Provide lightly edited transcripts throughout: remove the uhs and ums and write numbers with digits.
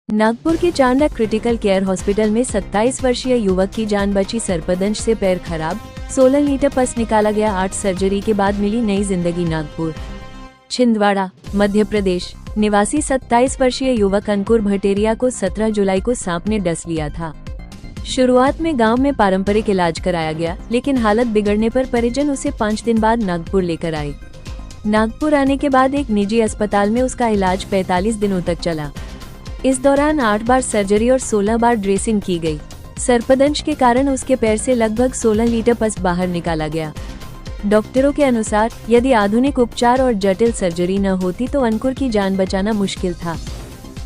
नागपुर के Chandak critical care hospital में 27 वर्षीय युवक की जान बची। सर्पदंश से पैर खराब, 16 लीटर पस निकाला गया। 8 सर्जरी के बाद मिली नई जिंदगी। नागपुर छिंदवाड़ा मध्य प्रदेश निवासी 27 वर्षीय युवक अंकुर भटेरिया को 17 जुलाई को सांप ने डस लिया था। शुरुआत में गांव में पारंपरिक इलाज कराया गया, लेकिन हालत बिगड़ने पर परिजन उसे 5 दिन बाद नागपुर लेकर आए। नागपुर आने के बाद एक निजी अस्पताल में उसका इलाज 45 दिनों तक चला। इस दौरान 8 बार सर्जरी और 16 बार ड्रेसिंग की गई। सर्पदंश के कारण उसके पैर से लगभग 16 लीटर पस बाहर निकाला गया। डॉक्टरों के अनुसार यदि आधुनिक उपचार और जटिल सर्जरी न होती तो अंकुर की जान बचाना मुश्किल था।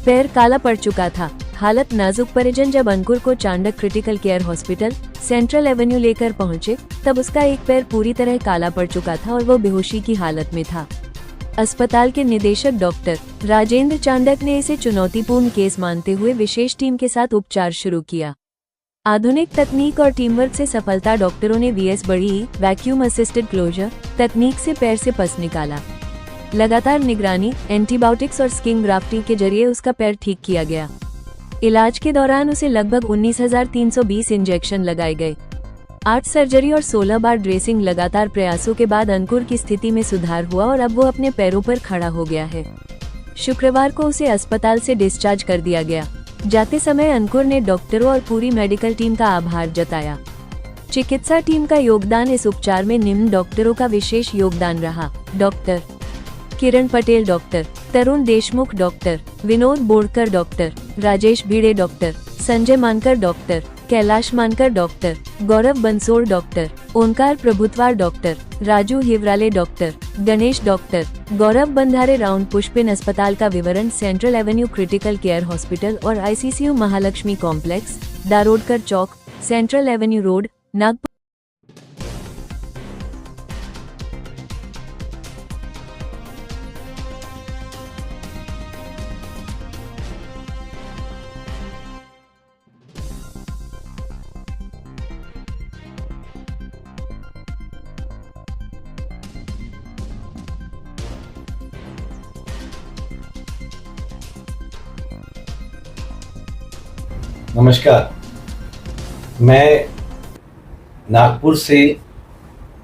पैर काला पड़ चुका था, हालत नाजुक। परिजन जब अंकुर को Chandak critical care hospital central Avenue लेकर पहुंचे, तब उसका एक पैर पूरी तरह काला पड़ चुका था और वो बेहोशी की हालत में था। अस्पताल के निदेशक डॉक्टर राजेंद्र चांडक ने इसे चुनौतीपूर्ण केस मानते हुए विशेष टीम के साथ उपचार शुरू किया। आधुनिक तकनीक और टीमवर्क से सफलता। डॉक्टरों ने वीएस बड़ी वैक्यूम असिस्टेड क्लोजर तकनीक से पैर से पस निकाला। लगातार निगरानी, एंटीबायोटिक्स और स्किन ग्राफ्टिंग के जरिए उसका पैर ठीक किया गया। इलाज के दौरान उसे लगभग 19,320 इंजेक्शन लगाए गए। 8 सर्जरी और 16 बार ड्रेसिंग। लगातार प्रयासों के बाद अंकुर की स्थिति में सुधार हुआ और अब वो अपने पैरों पर खड़ा हो गया है। शुक्रवार को उसे अस्पताल से डिस्चार्ज कर दिया गया। जाते समय अंकुर ने डॉक्टरों और पूरी मेडिकल टीम का आभार जताया। चिकित्सा टीम का योगदान। इस उपचार में निम्न डॉक्टरों का विशेष योगदान रहा: doctor Kiran Patel, doctor Tarun Deshmukh, doctor Vinod Bodkar, doctor Rajesh Bhide, doctor Sanjay Mankar, doctor Kailash Mankar, doctor Gaurav Bansod, doctor Omkar Prabhutwar, doctor Raju Hiwrale, doctor Ganesh, doctor Gaurav Bandhare. राउंड पुष्पिन अस्पताल का विवरण: central avenue critical care hospital और आईसीसीयू महालक्ष्मी कॉम्प्लेक्स, दारोडकर चौक, सेंट्रल एवेन्यू रोड, नागपुर। नमस्कार, मैं नागपुर से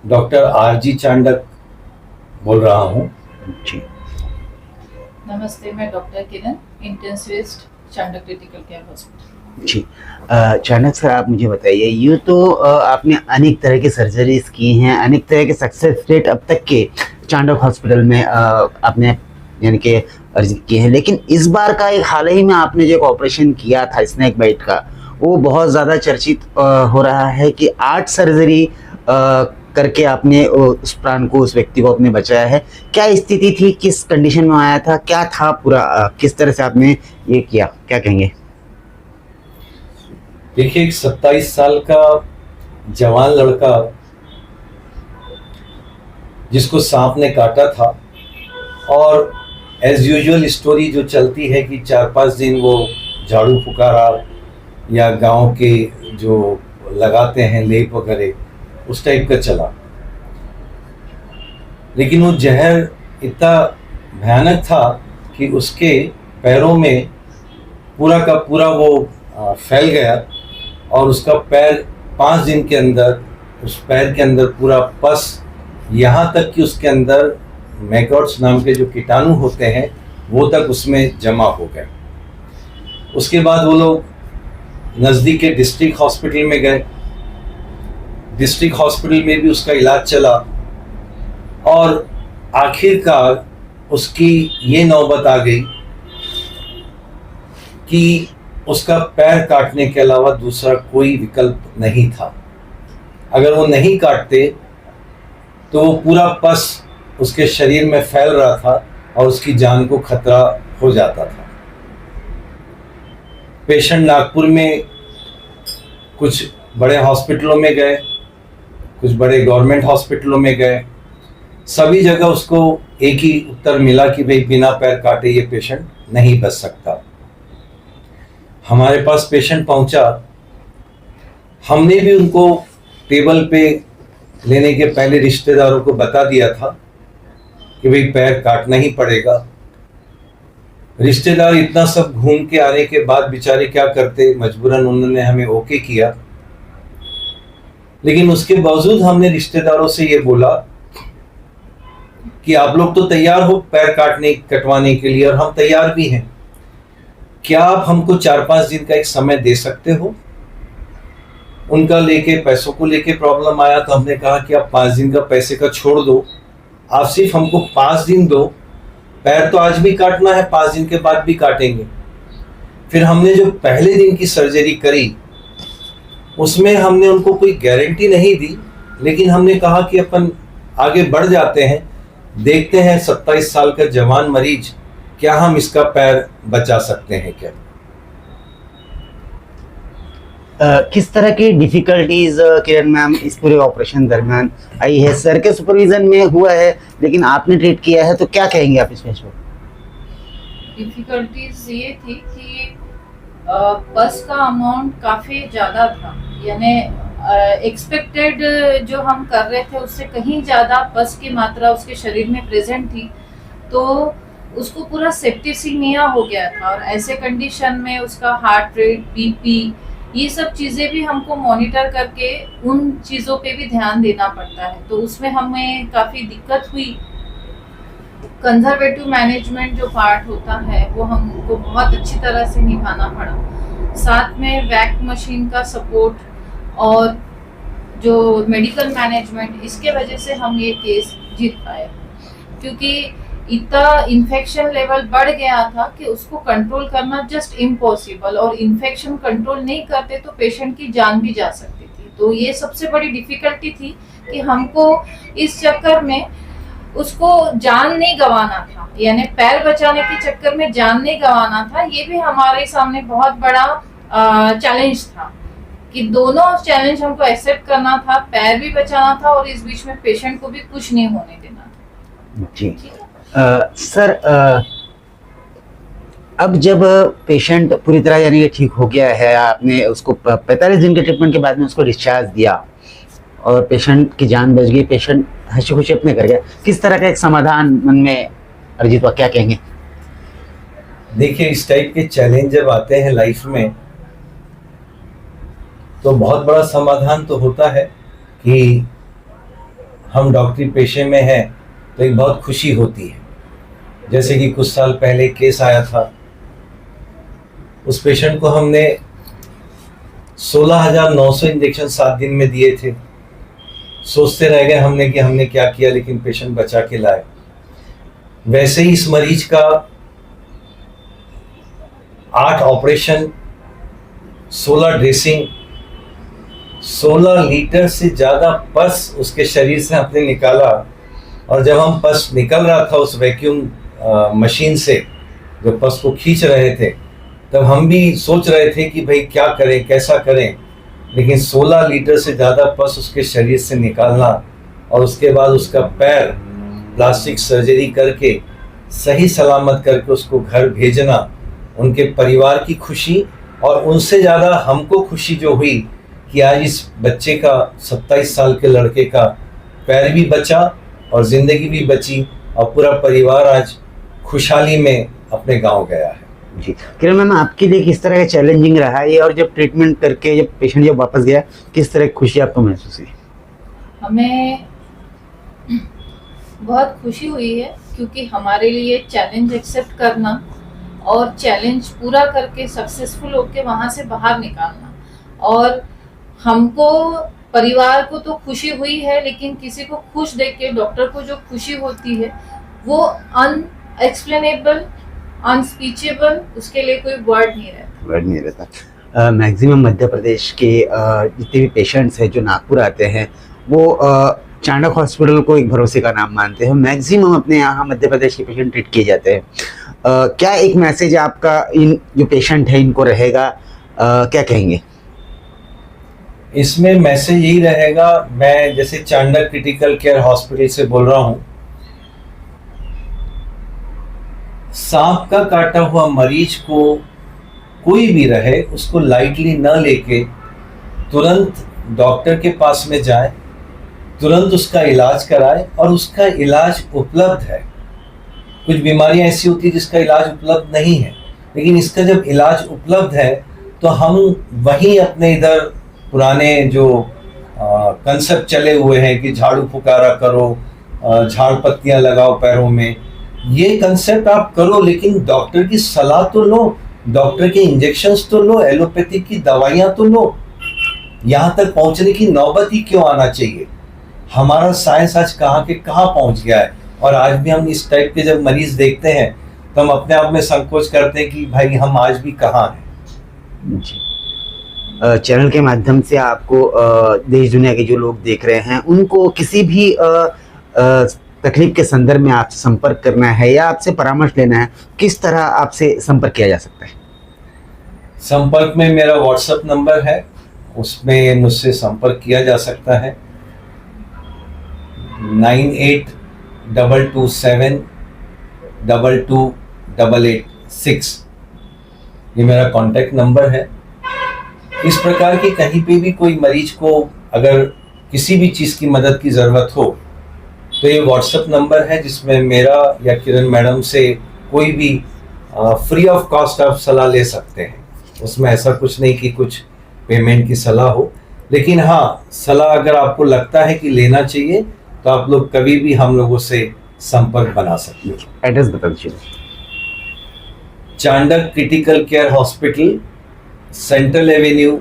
डॉक्टर आरजी चांडक बोल रहा हूँ। जी नमस्ते, मैं doctor Kiran, intensivist, Chandak critical care hospital. जी चाणक सर, आप मुझे बताइए, ये तो आपने अनेक तरह की सर्जरीज की हैं, अनेक तरह के सक्सेस रेट अब तक के चांडक हॉस्पिटल में आपने यानी कि अर्जित किए हैं, लेकिन इस बार का एक हाल ही में आपने जो एक ऑपरेशन किया था स्नेक बाइट का, वो बहुत ज़्यादा चर्चित हो रहा है कि 8 सर्जरी करके आपने उस प्राण को, उस व्यक्ति को आपने बचाया है। क्या स्थिति थी, किस कंडीशन में आया था, क्या था पूरा, किस तरह से आपने ये किया, क्या कहेंगे? देखिए, एक 27 साल का जवान लड़का जिसको सांप ने काटा था, और एज यूजुअल स्टोरी जो चलती है कि 4-5 दिन वो झाड़ू फुकारा या गांव के जो लगाते हैं लेप वगैरह, उस टाइप का चला। लेकिन वो जहर इतना भयानक था कि उसके पैरों में पूरा का पूरा वो फैल गया, और उसका पैर 5 दिन के अंदर, उस पैर के अंदर पूरा पस, यहाँ तक कि उसके अंदर मैगॉट्स नाम के जो कीटाणु होते हैं वो तक उसमें जमा हो गए। उसके बाद वो लोग नज़दीक के डिस्ट्रिक्ट हॉस्पिटल में गए। डिस्ट्रिक्ट हॉस्पिटल में भी उसका इलाज चला, और आखिरकार उसकी ये नौबत आ गई कि उसका पैर काटने के अलावा दूसरा कोई विकल्प नहीं था। अगर वो नहीं काटते तो वो पूरा पस उसके शरीर में फैल रहा था और उसकी जान को खतरा हो जाता था। पेशेंट नागपुर में कुछ बड़े हॉस्पिटलों में गए, कुछ बड़े गवर्नमेंट हॉस्पिटलों में गए। सभी जगह उसको एक ही उत्तर मिला कि भाई बिना पैर काटे ये पेशेंट नहीं बच सकता। हमारे पास पेशेंट पहुंचा, हमने भी उनको टेबल पे लेने के पहले रिश्तेदारों को बता दिया था कि भाई पैर काटना ही पड़ेगा। रिश्तेदार इतना सब घूम के आने के बाद बेचारे क्या करते, मजबूरन उन्होंने हमें ओके किया। लेकिन उसके बावजूद हमने रिश्तेदारों से ये बोला कि आप लोग तो तैयार हो पैर कटवाने के लिए, और हम तैयार भी हैं, क्या आप हमको 4-5 दिन का एक समय दे सकते हो? उनका पैसों को लेके प्रॉब्लम आया, तो हमने कहा कि आप 5 दिन का पैसे का छोड़ दो, आप सिर्फ हमको 5 दिन दो, पैर तो आज भी काटना है, 5 दिन के बाद भी काटेंगे। फिर हमने जो पहले दिन की सर्जरी करी उसमें हमने उनको कोई गारंटी नहीं दी, लेकिन हमने कहा कि अपन आगे बढ़ जाते हैं, देखते हैं 27 साल का जवान मरीज, क्या हम इसका पैर बचा सकते हैं क्या। किस तरह की डिफिकल्टीज किरण मैम इस पूरे ऑपरेशन दरमियान आई है? सर के सुपरविजन में हुआ है लेकिन आपने ट्रीट किया है, तो क्या कहेंगे आप इसमें? डिफिकल्टीज ये थी कि पस का अमाउंट काफ़ी ज़्यादा था, यानी एक्सपेक्टेड जो हम कर रहे थे उससे कहीं ज़्यादा पस की मात्रा उसके शरीर में प्रेजेंट थी, तो उसको पूरा सेप्टिसीमिया हो गया था। और ऐसे कंडीशन में उसका हार्ट रेट, बीपी, ये सब चीज़ें भी हमको मॉनिटर करके उन चीज़ों पे भी ध्यान देना पड़ता है, तो उसमें हमें काफ़ी दिक्कत हुई। कंजर्वेटिव मैनेजमेंट जो पार्ट होता है वो हमको बहुत अच्छी तरह से निभाना पड़ा। साथ में वैक मशीन का सपोर्ट और जो मेडिकल मैनेजमेंट, इसके वजह से हम ये केस जीत पाए, क्योंकि इतना इन्फेक्शन लेवल बढ़ गया था कि उसको कंट्रोल करना जस्ट इम्पॉसिबल, और इन्फेक्शन कंट्रोल नहीं करते तो पेशेंट की जान भी जा सकती थी। तो ये सबसे बड़ी डिफिकल्टी थी कि हमको इस चक्कर में उसको जान नहीं गंवाना था, यानी पैर बचाने के चक्कर में जान नहीं गंवाना था। ये भी हमारे सामने बहुत बड़ा चैलेंज था कि दोनों चैलेंज हमको एक्सेप्ट करना था, पैर भी बचाना था और इस बीच में पेशेंट को भी कुछ नहीं होने देना था। जी सर, अब जब पेशेंट पूरी तरह यानी कि ठीक हो गया है, आपने उसको 45 दिन के ट्रीटमेंट के बाद में उसको डिस्चार्ज दिया और पेशेंट की जान बच गई, पेशेंट हंसी खुशी अपने कर गया, किस तरह का एक समाधान मन में अरिजीत वो क्या कहेंगे? देखिए, इस टाइप के चैलेंज जब आते हैं लाइफ में तो बहुत बड़ा समाधान तो होता है कि हम डॉक्टरी पेशे में हैं तो एक बहुत खुशी होती है। जैसे कि कुछ साल पहले केस आया था, उस पेशेंट को हमने 16,900 इंजेक्शन 7 दिन में दिए थे। सोचते रह गए हमने कि हमने क्या किया, लेकिन पेशेंट बचा के लाए। वैसे ही इस मरीज का 8 ऑपरेशन, 16 ड्रेसिंग, 16 लीटर से ज़्यादा पस उसके शरीर से हमने निकाला। और जब हम पस निकल रहा था उस वैक्यूम मशीन से, जो पस को खींच रहे थे, तब हम भी सोच रहे थे कि भाई क्या करें, कैसा करें। लेकिन 16 लीटर से ज़्यादा पस उसके शरीर से निकालना और उसके बाद उसका पैर प्लास्टिक सर्जरी करके सही सलामत करके उसको घर भेजना, उनके परिवार की खुशी और उनसे ज़्यादा हमको खुशी जो हुई कि आज इस बच्चे का 27 साल के लड़के का पैर भी बचा और ज़िंदगी भी बची और पूरा परिवार आज खुशहाली में अपने गांव गया है। जी किरण मैम, आपके लिए किस तरह का चैलेंजिंग रहा है और जब ट्रीटमेंट करके जब पेशेंट जब वापस गया, किस तरह की खुशी आपको महसूस हुई? हमें बहुत खुशी हुई है, क्योंकि हमारे लिए चैलेंज एक्सेप्ट करना और चैलेंज पूरा करके सक्सेसफुल होकर वहाँ से बाहर निकालना, और हमको परिवार को तो खुशी हुई है, लेकिन किसी को खुश देख के डॉक्टर को जो खुशी होती है वो अनएक्सप्लेनेबल, अनस्पीचेबल, उसके लिए कोई वर्ड नहीं रहता। मैक्सिमम मध्य प्रदेश के जितने भी पेशेंट्स हैं जो नागपुर आते हैं, वो चाणक्य हॉस्पिटल को एक भरोसे का नाम मानते हैं। मैक्सिमम अपने यहाँ मध्य प्रदेश के पेशेंट ट्रीट किए जाते हैं। क्या एक मैसेज आपका इन जो पेशेंट है इनको रहेगा, क्या कहेंगे? इसमें मैसेज यही रहेगा, मैं जैसे चांडक क्रिटिकल केयर हॉस्पिटल से बोल रहा हूँ, सांप का काटा हुआ मरीज को कोई भी रहे उसको लाइटली न लेके तुरंत डॉक्टर के पास में जाए, तुरंत उसका इलाज कराए, और उसका इलाज उपलब्ध है। कुछ बीमारियां ऐसी होती है जिसका इलाज उपलब्ध नहीं है, लेकिन इसका जब इलाज उपलब्ध है तो हम वहीं अपने इधर पुराने जो कंसेप्ट चले हुए हैं कि झाड़ू फुकारा करो, झाड़ पत्तियां लगाओ पैरों में, ये कंसेप्ट आप करो, लेकिन डॉक्टर की सलाह तो लो, डॉक्टर के इंजेक्शंस तो लो, एलोपैथिक की दवाइयां तो लो। यहाँ तक पहुंचने की नौबत ही क्यों आना चाहिए? हमारा साइंस आज कहाँ के कहाँ पहुंच गया है, और आज भी हम इस टाइप के जब मरीज देखते हैं तो हम अपने आप में संकोच करते हैं कि भाई हम आज भी कहाँ हैं। जी। चैनल के माध्यम से आपको देश दुनिया के जो लोग देख रहे हैं उनको किसी भी तकलीफ के संदर्भ में आपसे संपर्क करना है या आपसे परामर्श लेना है, किस तरह आपसे संपर्क किया जा सकता है? संपर्क में मेरा व्हाट्सएप नंबर है, उसमें मुझसे संपर्क किया जा सकता है 9822722886। ये मेरा कांटेक्ट नंबर है। इस प्रकार की कहीं पे भी कोई मरीज को अगर किसी भी चीज़ की मदद की ज़रूरत हो तो ये व्हाट्सएप नंबर है, जिसमें मेरा या किरण मैडम से कोई भी फ्री ऑफ कॉस्ट आप सलाह ले सकते हैं। उसमें ऐसा कुछ नहीं कि कुछ पेमेंट की सलाह हो, लेकिन हाँ, सलाह अगर आपको लगता है कि लेना चाहिए तो आप लोग कभी भी हम लोगों से संपर्क बना सकते हैं। एड्रेस बता दीजिए। Chandak critical care hospital, central avenue,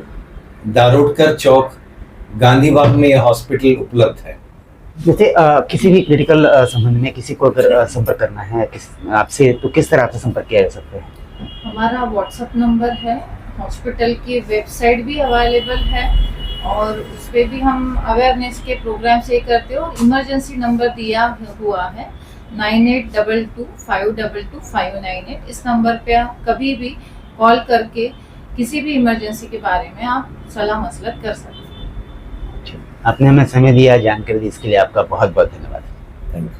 Darodkar चौक, गांधी बाग में यह हॉस्पिटल उपलब्ध है। जैसे किसी भी क्रिटिकल संबंध में किसी को अगर संपर्क करना है आपसे, तो किस तरह आपसे संपर्क किया जा सकता है? हमारा व्हाट्सएप नंबर है, हॉस्पिटल की वेबसाइट भी अवेलेबल है और उस पर भी हम अवेयरनेस के प्रोग्राम से करते हो। इमरजेंसी नंबर दिया हुआ है 9822522598। इस नंबर पे आप कभी भी कॉल करके किसी भी इमरजेंसी के बारे में आप सलाह मसलत कर सकते हैं। आपने हमें समय दिया, जानकारी दी, इसके लिए आपका बहुत बहुत धन्यवाद। Thank you.